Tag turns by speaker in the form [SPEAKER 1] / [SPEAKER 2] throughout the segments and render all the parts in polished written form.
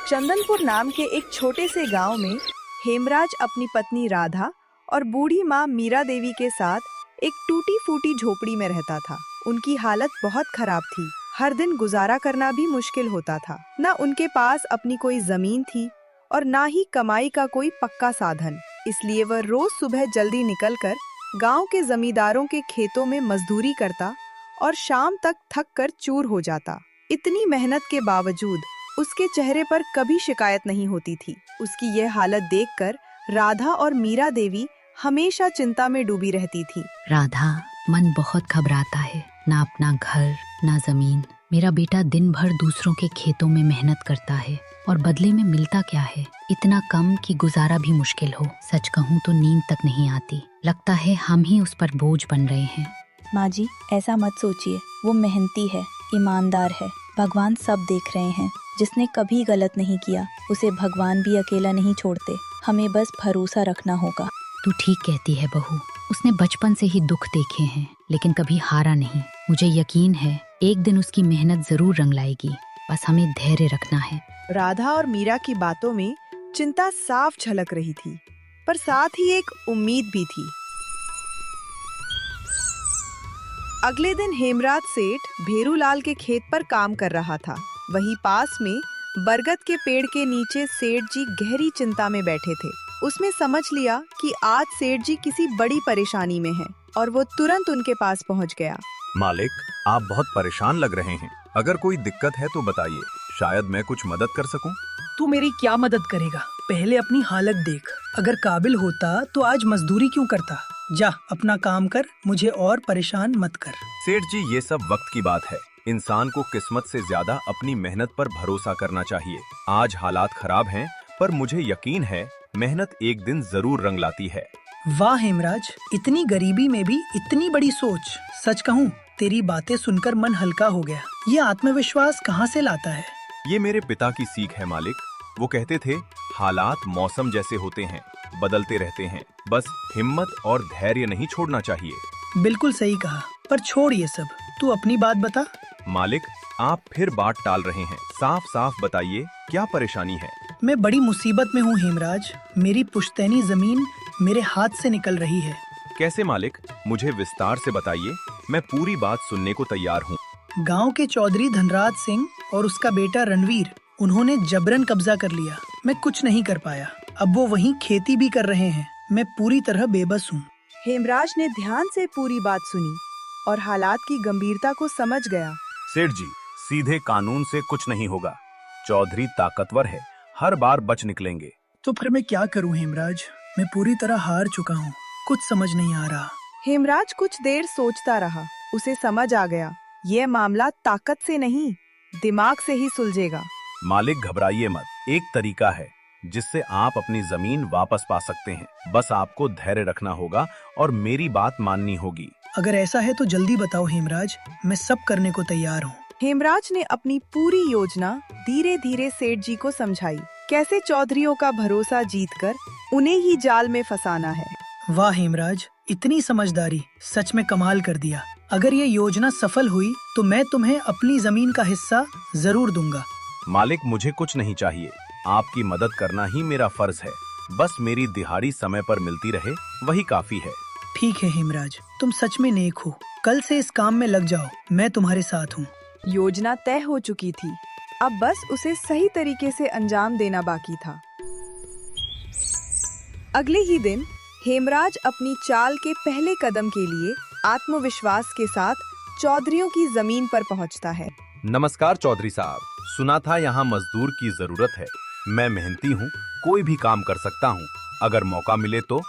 [SPEAKER 1] चंदनपुर नाम के एक छोटे से गांव में हेमराज अपनी पत्नी राधा और बूढ़ी माँ मीरा देवी के साथ एक टूटी फूटी झोपड़ी में रहता था। उनकी हालत बहुत खराब थी। हर दिन गुजारा करना भी मुश्किल होता था। न उनके पास अपनी कोई जमीन थी और न ही कमाई का कोई पक्का साधन। इसलिए वह रोज सुबह जल्दी निकलकर गांव के जमींदारों के खेतों में मजदूरी करता और शाम तक थक कर चूर हो जाता। इतनी मेहनत के बावजूद उसके चेहरे पर कभी शिकायत नहीं होती थी। उसकी यह हालत देखकर राधा और मीरा देवी हमेशा चिंता में डूबी रहती थी।
[SPEAKER 2] राधा, मन बहुत घबराता है। ना अपना घर, ना जमीन। मेरा बेटा दिन भर दूसरों के खेतों में मेहनत करता है और बदले में मिलता क्या है? इतना कम कि गुजारा भी मुश्किल हो। सच कहूँ तो नींद तक नहीं आती। लगता है हम ही उस पर बोझ बन रहे हैं।
[SPEAKER 3] माँ जी, ऐसा मत सोचिए। वो मेहनती है, ईमानदार है। भगवान सब देख रहे हैं। जिसने कभी गलत नहीं किया उसे भगवान भी अकेला नहीं छोड़ते। हमें बस भरोसा रखना होगा।
[SPEAKER 2] तू ठीक कहती है बहू। उसने बचपन से ही दुख देखे हैं लेकिन कभी हारा नहीं। मुझे यकीन है एक दिन उसकी मेहनत जरूर रंग लाएगी। बस हमें धैर्य रखना है।
[SPEAKER 1] राधा और मीरा की बातों में चिंता साफ झलक रही थी, पर साथ ही एक उम्मीद भी थी। अगले दिन हेमराज सेठ भेरूलाल के खेत पर काम कर रहा था। वहीं पास में बरगद के पेड़ के नीचे सेठ जी गहरी चिंता में बैठे थे। उसने समझ लिया कि आज सेठ जी किसी बड़ी परेशानी में हैं और वो तुरंत उनके पास पहुंच गया।
[SPEAKER 4] मालिक, आप बहुत परेशान लग रहे हैं। अगर कोई दिक्कत है तो बताइए, शायद मैं कुछ मदद कर सकूं।
[SPEAKER 5] तू मेरी क्या मदद करेगा? पहले अपनी हालत देख। अगर काबिल होता तो आज मजदूरी क्यों करता? जा अपना काम कर, मुझे और परेशान मत कर।
[SPEAKER 4] सेठ जी, ये सब वक्त की बात है। इंसान को किस्मत से ज्यादा अपनी मेहनत पर भरोसा करना चाहिए। आज हालात खराब हैं, पर मुझे यकीन है मेहनत एक दिन जरूर रंग लाती है।
[SPEAKER 5] वाह हेमराज, इतनी गरीबी में भी इतनी बड़ी सोच। सच कहूँ तेरी बातें सुनकर मन हल्का हो गया। ये आत्मविश्वास कहाँ से लाता है?
[SPEAKER 4] ये मेरे पिता की सीख है मालिक। वो कहते थे, हालात मौसम जैसे होते हैं, बदलते रहते हैं। बस हिम्मत और धैर्य नहीं छोड़ना चाहिए।
[SPEAKER 5] बिल्कुल सही कहा, पर छोड़ ये सब। तू अपनी बात बता।
[SPEAKER 4] मालिक, आप फिर बात टाल रहे हैं। साफ साफ बताइए, क्या परेशानी है?
[SPEAKER 5] मैं बड़ी मुसीबत में हूँ हेमराज। मेरी पुश्तैनी जमीन मेरे हाथ से निकल रही है।
[SPEAKER 4] कैसे मालिक? मुझे विस्तार से बताइए। मैं पूरी बात सुनने को तैयार हूँ।
[SPEAKER 5] गांव के चौधरी धनराज सिंह और उसका बेटा रणवीर, उन्होंने जबरन कब्जा कर लिया। मैं कुछ नहीं कर पाया। अब वो वहीं खेती भी कर रहे हैं। मैं पूरी तरह बेबस हूँ।
[SPEAKER 1] हेमराज ने ध्यान से पूरी बात सुनी और हालात की गंभीरता को समझ गया।
[SPEAKER 4] सेठ जी, सीधे कानून से कुछ नहीं होगा। चौधरी ताकतवर है, हर बार बच निकलेंगे।
[SPEAKER 5] तो फिर मैं क्या करूँ हेमराज? मैं पूरी तरह हार चुका हूँ। कुछ समझ नहीं आ रहा।
[SPEAKER 1] हेमराज कुछ देर सोचता रहा। उसे समझ आ गया, ये मामला ताकत से नहीं, दिमाग से ही सुलझेगा।
[SPEAKER 4] मालिक, घबराइए मत। एक तरीका है जिससे आप अपनी जमीन वापस पा सकते हैं। बस आपको धैर्य रखना होगा और मेरी बात माननी होगी।
[SPEAKER 5] अगर ऐसा है तो जल्दी बताओ हेमराज, मैं सब करने को तैयार हूँ।
[SPEAKER 1] हेमराज ने अपनी पूरी योजना धीरे धीरे सेठ जी को समझाई। कैसे चौधरियों का भरोसा जीतकर उन्हें ही जाल में फंसाना है।
[SPEAKER 5] वाह हेमराज, इतनी समझदारी, सच में कमाल कर दिया। अगर ये योजना सफल हुई तो मैं तुम्हें अपनी जमीन का हिस्सा जरूर दूंगा।
[SPEAKER 4] मालिक, मुझे कुछ नहीं चाहिए। आपकी मदद करना ही मेरा फर्ज है। बस मेरी दिहाड़ी समय पर मिलती रहे, वही काफी है।
[SPEAKER 5] ठीक है हेमराज, तुम सच में नेक हो। कल से इस काम में लग जाओ, मैं तुम्हारे साथ हूँ।
[SPEAKER 1] योजना तय हो चुकी थी, अब बस उसे सही तरीके से अंजाम देना बाकी था। अगले ही दिन हेमराज अपनी चाल के पहले कदम के लिए आत्मविश्वास के साथ चौधरियों की जमीन पर पहुंचता है।
[SPEAKER 4] नमस्कार चौधरी साहब, सुना था यहाँ मजदूर की जरूरत है। मैं मेहनती हूँ, कोई भी काम कर सकता हूँ, अगर मौका मिले तो।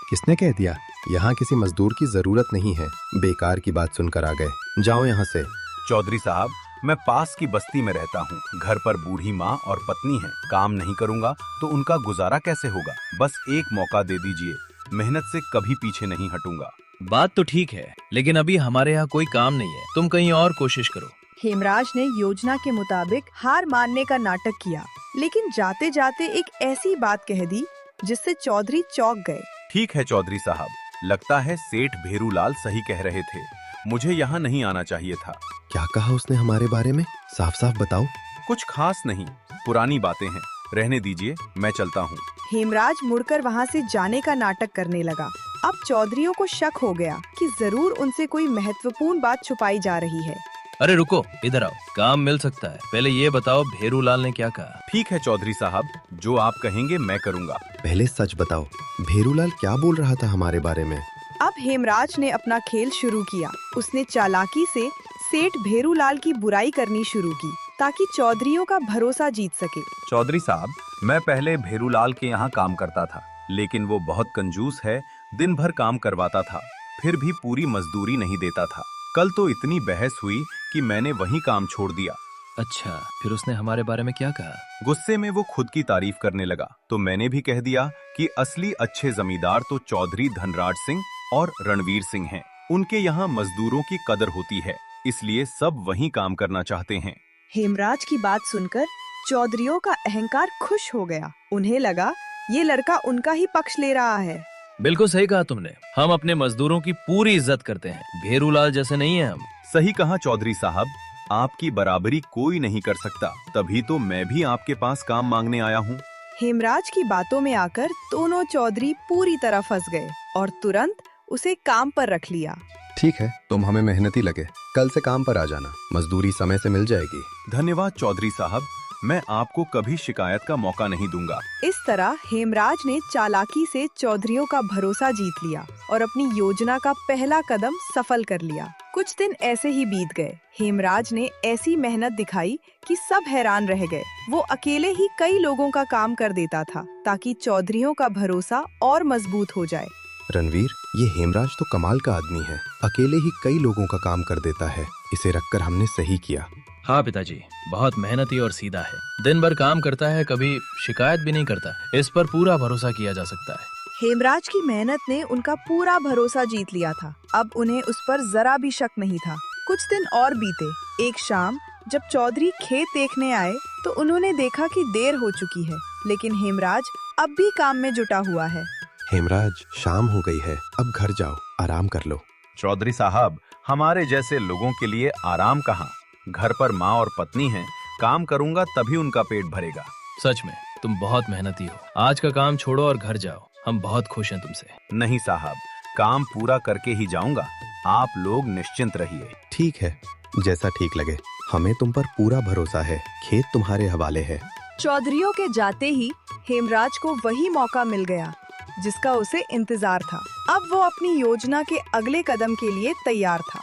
[SPEAKER 6] किसने कह दिया? यहाँ किसी मजदूर की जरूरत नहीं है। बेकार की बात सुनकर आ गए, जाओ यहाँ से।
[SPEAKER 4] चौधरी साहब, मैं पास की बस्ती में रहता हूँ। घर पर बूढ़ी माँ और पत्नी है। काम नहीं करूँगा तो उनका गुजारा कैसे होगा? बस एक मौका दे दीजिए, मेहनत से कभी पीछे नहीं हटूंगा।
[SPEAKER 7] बात तो ठीक है, लेकिन अभी हमारे यहाँ कोई काम नहीं है। तुम कहीं और कोशिश करो।
[SPEAKER 1] हेमराज ने योजना के मुताबिक हार मानने का नाटक किया, लेकिन जाते जाते एक ऐसी बात कह दी जिससे चौधरी चौंक गए।
[SPEAKER 4] ठीक है चौधरी साहब, लगता है सेठ भेरूलाल सही कह रहे थे। मुझे यहाँ नहीं आना चाहिए था।
[SPEAKER 6] क्या कहा उसने हमारे बारे में? साफ साफ बताओ।
[SPEAKER 4] कुछ खास नहीं, पुरानी बातें हैं। रहने दीजिए, मैं चलता हूँ।
[SPEAKER 1] हेमराज मुड़कर वहाँ से जाने का नाटक करने लगा। अब चौधरियों को शक हो गया कि जरूर उनसे कोई महत्वपूर्ण बात छुपाई जा रही है।
[SPEAKER 7] अरे रुको, इधर आओ, काम मिल सकता है। पहले ये बताओ भेरूलाल ने क्या कहा?
[SPEAKER 4] ठीक है चौधरी साहब, जो आप कहेंगे मैं करूँगा।
[SPEAKER 6] पहले सच बताओ, भेरूलाल क्या बोल रहा था हमारे बारे में?
[SPEAKER 1] अब हेमराज ने अपना खेल शुरू किया। उसने चालाकी से सेठ भेरूलाल की बुराई करनी शुरू की ताकि चौधरियों का भरोसा जीत सके।
[SPEAKER 4] चौधरी साहब, मैं पहले भेरूलाल के यहाँ काम करता था, लेकिन वो बहुत कंजूस है। दिन भर काम करवाता था, फिर भी पूरी मजदूरी नहीं देता था। कल तो इतनी बहस हुई कि मैंने वहीं काम छोड़ दिया।
[SPEAKER 7] अच्छा, फिर उसने हमारे बारे में क्या कहा?
[SPEAKER 4] गुस्से में वो खुद की तारीफ करने लगा, तो मैंने भी कह दिया कि असली अच्छे जमींदार तो चौधरी धनराज सिंह और रणवीर सिंह हैं। उनके यहाँ मजदूरों की कदर होती है, इसलिए सब वहीं काम करना चाहते हैं।
[SPEAKER 1] हेमराज की बात सुनकर चौधरियों का अहंकार खुश हो गया। उन्हें लगा ये लड़का उनका ही पक्ष ले रहा है।
[SPEAKER 7] बिल्कुल सही कहा तुमने, हम अपने मजदूरों की पूरी इज्जत करते हैं। भेरूलाल जैसे नहीं है हम।
[SPEAKER 4] सही कहा चौधरी साहब, आपकी बराबरी कोई नहीं कर सकता, तभी तो मैं भी आपके पास काम मांगने आया हूँ।
[SPEAKER 1] हेमराज की बातों में आकर दोनों चौधरी पूरी तरह फंस गए और तुरंत उसे काम पर रख लिया।
[SPEAKER 6] ठीक है, तुम हमें मेहनती लगे, कल से काम पर आ जाना, मजदूरी समय से मिल जाएगी।
[SPEAKER 4] धन्यवाद चौधरी साहब, मैं आपको कभी शिकायत का मौका नहीं दूंगा।
[SPEAKER 1] इस तरह हेमराज ने चालाकी से चौधरियों का भरोसा जीत लिया और अपनी योजना का पहला कदम सफल कर लिया। कुछ दिन ऐसे ही बीत गए। हेमराज ने ऐसी मेहनत दिखाई कि सब हैरान रह गए। वो अकेले ही कई लोगों का काम कर देता था ताकि चौधरियों का भरोसा और मजबूत हो जाए।
[SPEAKER 6] रणवीर, ये हेमराज तो कमाल का आदमी है, अकेले ही कई लोगों का काम कर देता है। इसे रखकर हमने सही किया।
[SPEAKER 7] हाँ पिताजी, बहुत मेहनती और सीधा है। दिन भर काम करता है, कभी शिकायत भी नहीं करता। इस पर पूरा भरोसा किया जा सकता है।
[SPEAKER 1] हेमराज की मेहनत ने उनका पूरा भरोसा जीत लिया था। अब उन्हें उस पर जरा भी शक नहीं था। कुछ दिन और बीते। एक शाम जब चौधरी खेत देखने आए तो उन्होंने देखा कि देर हो चुकी है, लेकिन हेमराज अब भी काम में जुटा हुआ है।
[SPEAKER 6] हेमराज, शाम हो गई है, अब घर जाओ, आराम कर लो।
[SPEAKER 4] चौधरी साहब, हमारे जैसे लोगों के लिए आराम कहाँ? घर पर माँ और पत्नी हैं, काम करूँगा तभी उनका पेट भरेगा।
[SPEAKER 7] सच में तुम बहुत मेहनती हो। आज का काम छोड़ो और घर जाओ, हम बहुत खुश हैं तुमसे।
[SPEAKER 4] नहीं साहब, काम पूरा करके ही जाऊंगा। आप लोग निश्चिंत रहिए।
[SPEAKER 6] ठीक है, जैसा ठीक लगे, हमें तुम पर पूरा भरोसा है। खेत तुम्हारे हवाले है।
[SPEAKER 1] चौधरियों के जाते ही हेमराज को वही मौका मिल गया जिसका उसे इंतजार था। अब वो अपनी योजना के अगले कदम के लिए तैयार था।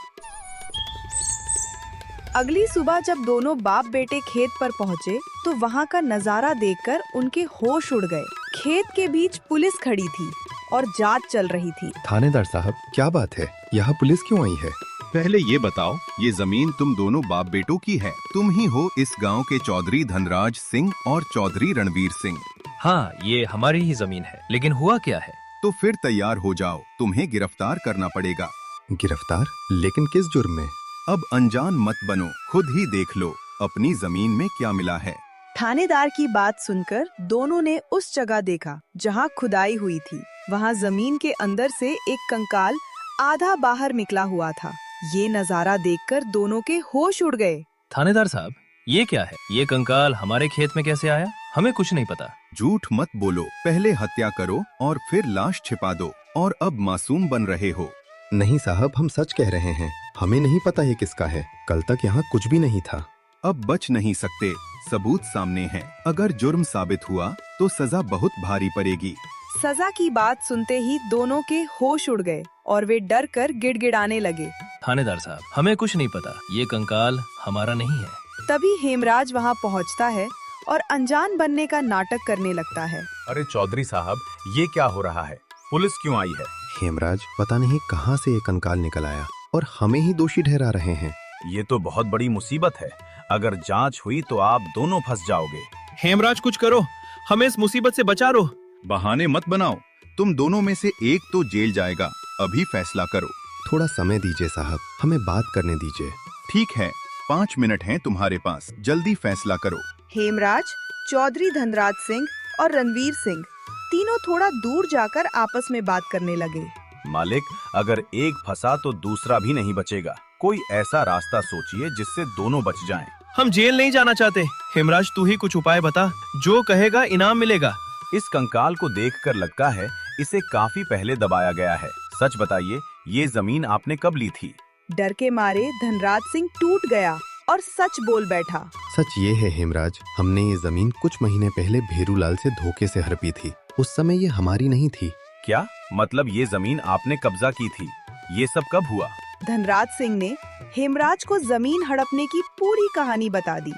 [SPEAKER 1] अगली सुबह जब दोनों बाप बेटे खेत पर पहुँचे तो वहाँ का नजारा देखकर उनके होश उड़ गए। खेत के बीच पुलिस खड़ी थी और जांच चल रही थी।
[SPEAKER 6] थानेदार साहब, क्या बात है, यहाँ पुलिस क्यों आई है?
[SPEAKER 4] पहले ये बताओ, ये जमीन तुम दोनों बाप बेटों की है? तुम ही हो इस गांव के चौधरी धनराज सिंह और चौधरी रणवीर सिंह।
[SPEAKER 7] हाँ, ये हमारी ही जमीन है, लेकिन हुआ क्या है?
[SPEAKER 4] तो फिर तैयार हो जाओ, तुम्हें गिरफ्तार करना पड़ेगा।
[SPEAKER 6] गिरफ्तार? लेकिन किस जुर्म में?
[SPEAKER 4] अब अनजान मत बनो, खुद ही देख लो अपनी जमीन में क्या मिला है।
[SPEAKER 1] थानेदार की बात सुनकर दोनों ने उस जगह देखा जहाँ खुदाई हुई थी। वहाँ जमीन के अंदर से एक कंकाल आधा बाहर निकला हुआ था। ये नजारा देखकर दोनों के होश उड़ गए।
[SPEAKER 7] थानेदार साहब, ये क्या है? ये कंकाल हमारे खेत में कैसे आया? हमें कुछ नहीं पता।
[SPEAKER 4] झूठ मत बोलो, पहले हत्या करो और फिर लाश छिपा दो, और अब मासूम बन रहे हो।
[SPEAKER 6] नहीं साहब, हम सच कह रहे हैं, हमें नहीं पता ये किसका है। कल तक यहाँ कुछ भी नहीं था।
[SPEAKER 4] अब बच नहीं सकते, सबूत सामने है। अगर जुर्म साबित हुआ तो सजा बहुत भारी पड़ेगी।
[SPEAKER 1] सजा की बात सुनते ही दोनों के होश उड़ गए और वे डर कर गिड़गिड़ाने लगे।
[SPEAKER 7] थानेदार साहब, हमें कुछ नहीं पता, ये कंकाल हमारा नहीं है।
[SPEAKER 1] तभी हेमराज वहाँ पहुँचता है और अनजान बनने का नाटक करने लगता है।
[SPEAKER 4] अरे चौधरी साहब, ये क्या हो रहा है? पुलिस क्यों आई है?
[SPEAKER 6] हेमराज, पता नहीं कहाँ से ये कंकाल निकल आया और हमें ही दोषी ठहरा रहे हैं।
[SPEAKER 4] ये तो बहुत बड़ी मुसीबत है। अगर जांच हुई तो आप दोनों फंस जाओगे।
[SPEAKER 7] हेमराज, कुछ करो, हमें इस मुसीबत से बचा लो।
[SPEAKER 4] बहाने मत बनाओ, तुम दोनों में से एक तो जेल जाएगा। अभी फैसला करो।
[SPEAKER 6] थोड़ा समय दीजिए साहब, हमें बात करने दीजिए।
[SPEAKER 4] ठीक है, 5 मिनट हैं तुम्हारे पास, जल्दी फैसला करो।
[SPEAKER 1] हेमराज, चौधरी धनराज सिंह और रणवीर सिंह तीनों थोड़ा दूर जाकर आपस में बात करने लगे।
[SPEAKER 4] मालिक, अगर एक फंसा तो दूसरा भी नहीं बचेगा। कोई ऐसा रास्ता सोचिए जिससे दोनों बच जाएं।
[SPEAKER 7] हम जेल नहीं जाना चाहते। हेमराज तू ही कुछ उपाय बता, जो कहेगा इनाम मिलेगा।
[SPEAKER 4] इस कंकाल को देखकर लगता है इसे काफी पहले दबाया गया है। सच बताइए, ये जमीन आपने कब ली थी?
[SPEAKER 1] डर के मारे धनराज सिंह टूट गया और सच बोल बैठा।
[SPEAKER 6] सच ये है हेमराज, हमने ये जमीन कुछ महीने पहले भेरूलाल से धोखे से हड़पी थी। उस समय ये हमारी नहीं थी।
[SPEAKER 4] क्या मतलब ये जमीन आपने कब्जा की थी? ये सब कब हुआ?
[SPEAKER 1] धनराज सिंह ने हेमराज को जमीन हड़पने की पूरी कहानी बता दी।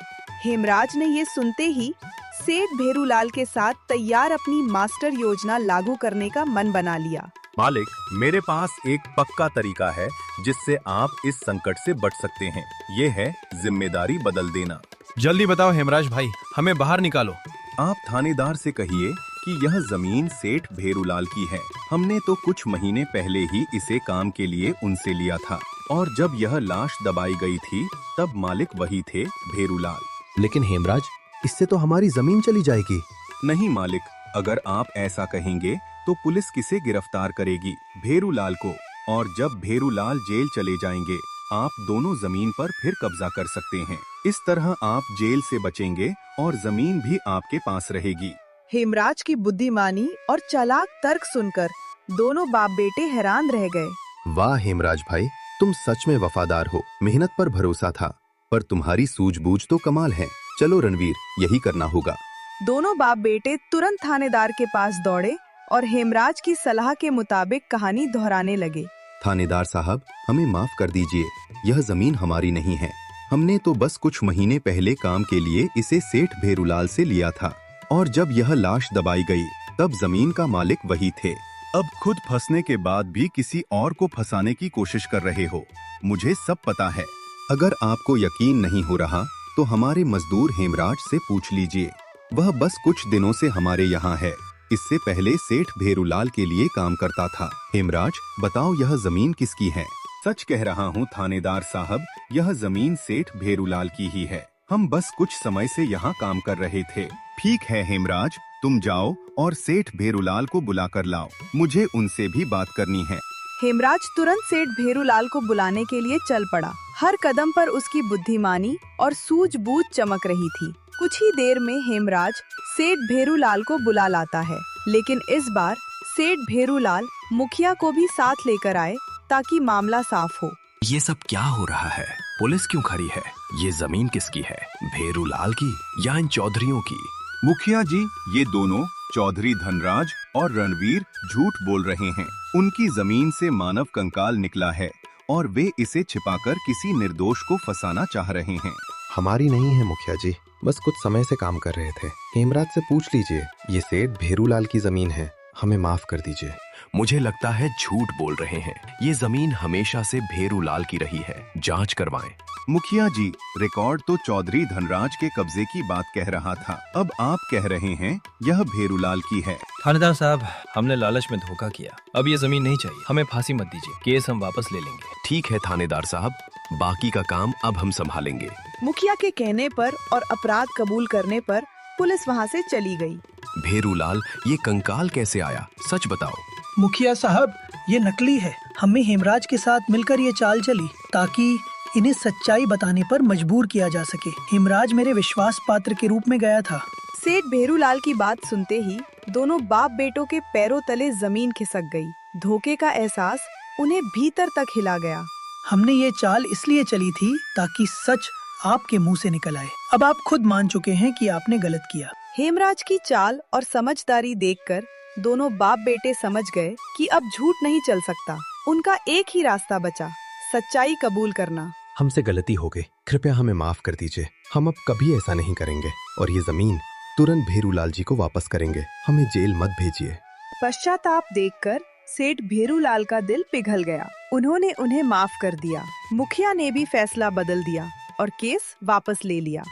[SPEAKER 1] हेमराज ने ये सुनते ही सेठ भेरूलाल के साथ तैयार अपनी मास्टर योजना लागू करने का मन बना लिया।
[SPEAKER 4] मालिक, मेरे पास एक पक्का तरीका है जिससे आप इस संकट से बच सकते हैं। ये है जिम्मेदारी बदल देना।
[SPEAKER 7] जल्दी बताओ हेमराज भाई, हमें बाहर निकालो।
[SPEAKER 4] आप थानेदार से कहिए कि यह जमीन सेठ भेरूलाल की है। हमने तो कुछ महीने पहले ही इसे काम के लिए उनसे लिया था, और जब यह लाश दबाई गई थी तब मालिक वही थे, भेरूलाल।
[SPEAKER 6] लेकिन हेमराज, इससे तो हमारी जमीन चली जाएगी।
[SPEAKER 4] नहीं मालिक, अगर आप ऐसा कहेंगे तो पुलिस किसे गिरफ्तार करेगी? भेरूलाल को। और जब भेरूलाल जेल चले जाएंगे, आप दोनों जमीन पर फिर कब्जा कर सकते हैं। इस तरह आप जेल से बचेंगे और जमीन भी आपके पास रहेगी।
[SPEAKER 1] हेमराज की बुद्धिमानी और चालाक तर्क सुनकर दोनों बाप बेटे हैरान रह गए।
[SPEAKER 6] वाह हेमराज भाई, तुम सच में वफादार हो। मेहनत पर भरोसा था, पर तुम्हारी सूझबूझ तो कमाल है। चलो रणवीर, यही करना होगा।
[SPEAKER 1] दोनों बाप बेटे तुरंत थानेदार के पास दौड़े और हेमराज की सलाह के मुताबिक कहानी दोहराने लगे।
[SPEAKER 6] थानेदार साहब, हमें माफ कर दीजिए। यह जमीन हमारी नहीं है। हमने तो बस कुछ महीने पहले काम के लिए इसे सेठ भेरूलाल से लिया था, और जब यह लाश दबाई गई तब जमीन का मालिक वही थे।
[SPEAKER 4] अब खुद फंसने के बाद भी किसी और को फंसाने की कोशिश कर रहे हो। मुझे सब पता है।
[SPEAKER 6] अगर आपको यकीन नहीं हो रहा तो हमारे मजदूर हेमराज से पूछ लीजिए। वह बस कुछ दिनों से हमारे यहाँ है। इससे पहले सेठ भेरूलाल के लिए काम करता था। हेमराज, बताओ यह जमीन किसकी है?
[SPEAKER 4] सच कह रहा हूँ थानेदार साहब, यह जमीन सेठ भेरूलाल की ही है। हम बस कुछ समय से यहाँ काम कर रहे थे। ठीक है हेमराज, तुम जाओ और सेठ भेरूलाल को बुला कर लाओ। मुझे उनसे भी बात करनी है।
[SPEAKER 1] हेमराज तुरंत सेठ भेरूलाल को बुलाने के लिए चल पड़ा। हर कदम पर उसकी बुद्धिमानी और सूझबूझ चमक रही थी। कुछ ही देर में हेमराज सेठ भेरूलाल को बुला लाता है, लेकिन इस बार सेठ भेरूलाल मुखिया को भी साथ लेकर आए ताकि मामला साफ हो।
[SPEAKER 8] ये सब क्या हो रहा है? पुलिस क्यों खड़ी है? ये जमीन किसकी है? भेरूलाल की या इन चौधरियों की?
[SPEAKER 4] मुखिया जी, ये दोनों चौधरी धनराज और रणवीर झूठ बोल रहे हैं। उनकी जमीन से मानव कंकाल निकला है और वे इसे छिपाकर किसी निर्दोष को फंसाना चाह रहे हैं।
[SPEAKER 6] हमारी नहीं है मुखिया जी, बस कुछ समय से काम कर रहे थे। हेमराज से पूछ लीजिए, ये सेठ भेरूलाल की जमीन है। हमें माफ कर दीजिए।
[SPEAKER 8] मुझे लगता है झूठ बोल रहे हैं। ये जमीन हमेशा से भेरूलाल की रही है। जांच करवाएं।
[SPEAKER 4] मुखिया जी, रिकॉर्ड तो चौधरी धनराज के कब्जे की बात कह रहा था। अब आप कह रहे हैं यह भेरूलाल की है।
[SPEAKER 7] थानेदार साहब, हमने लालच में धोखा किया। अब ये जमीन नहीं चाहिए। हमें फांसी मत दीजिए, केस हम वापस ले लेंगे।
[SPEAKER 8] ठीक है थानेदार साहब, बाकी का काम अब हम संभालेंगे।
[SPEAKER 1] मुखिया के कहने पर और अपराध कबूल करने पर पुलिस वहाँ से चली गई।
[SPEAKER 8] भेरूलाल, ये कंकाल कैसे आया? सच बताओ।
[SPEAKER 5] मुखिया साहब, ये नकली है। हमें हेमराज के साथ मिलकर ये चाल चली ताकि इन्हें सच्चाई बताने पर मजबूर किया जा सके। हेमराज मेरे विश्वास पात्र के रूप में गया था।
[SPEAKER 1] सेठ भेरूलाल की बात सुनते ही दोनों बाप बेटों के पैरों तले जमीन खिसक गई। धोखे का एहसास उन्हें भीतर तक हिला गया।
[SPEAKER 5] हमने ये चाल इसलिए चली थी ताकि सच आपके मुंह से निकल आए। अब आप खुद मान चुके हैं कि आपने गलत किया।
[SPEAKER 1] हेमराज की चाल और समझदारी देखकर दोनों बाप बेटे समझ गए कि अब झूठ नहीं चल सकता। उनका एक ही रास्ता बचा, सच्चाई कबूल करना।
[SPEAKER 6] हमसे गलती हो गई, कृपया हमें माफ कर दीजिए। हम अब कभी ऐसा नहीं करेंगे और ये जमीन तुरंत भेरूलाल जी को वापस करेंगे। हमें जेल मत भेजिए।
[SPEAKER 1] पश्चाताप देखकर सेठ भेरूलाल का दिल पिघल गया। उन्होंने उन्हें माफ कर दिया। मुखिया ने भी फैसला बदल दिया और केस वापस ले लिया।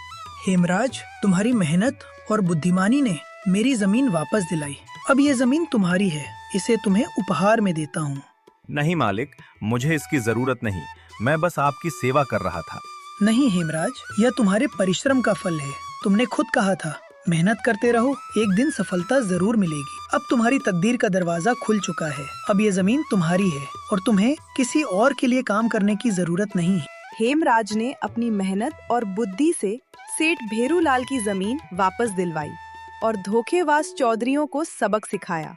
[SPEAKER 5] हेमराज, तुम्हारी मेहनत और बुद्धिमानी ने मेरी जमीन वापस दिलाई। अब ये जमीन तुम्हारी है। इसे तुम्हें उपहार में देता हूँ।
[SPEAKER 4] नहीं मालिक, मुझे इसकी जरूरत नहीं। मैं बस आपकी सेवा कर रहा था।
[SPEAKER 5] नहीं हेमराज, यह तुम्हारे परिश्रम का फल है। तुमने खुद कहा था, मेहनत करते रहो, एक दिन सफलता जरूर मिलेगी। अब तुम्हारी तकदीर का दरवाजा खुल चुका है। अब ये जमीन तुम्हारी है और तुम्हें किसी और के लिए काम करने की जरूरत नहीं है।
[SPEAKER 1] हेमराज ने अपनी मेहनत और बुद्धि से सेठ भेरूलाल की जमीन वापस दिलवाई और धोखेबाज चौधरियों को सबक सिखाया।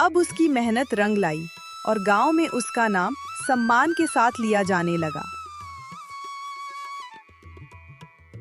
[SPEAKER 1] अब उसकी मेहनत रंग लाई और गांव में उसका नाम सम्मान के साथ लिया जाने लगा।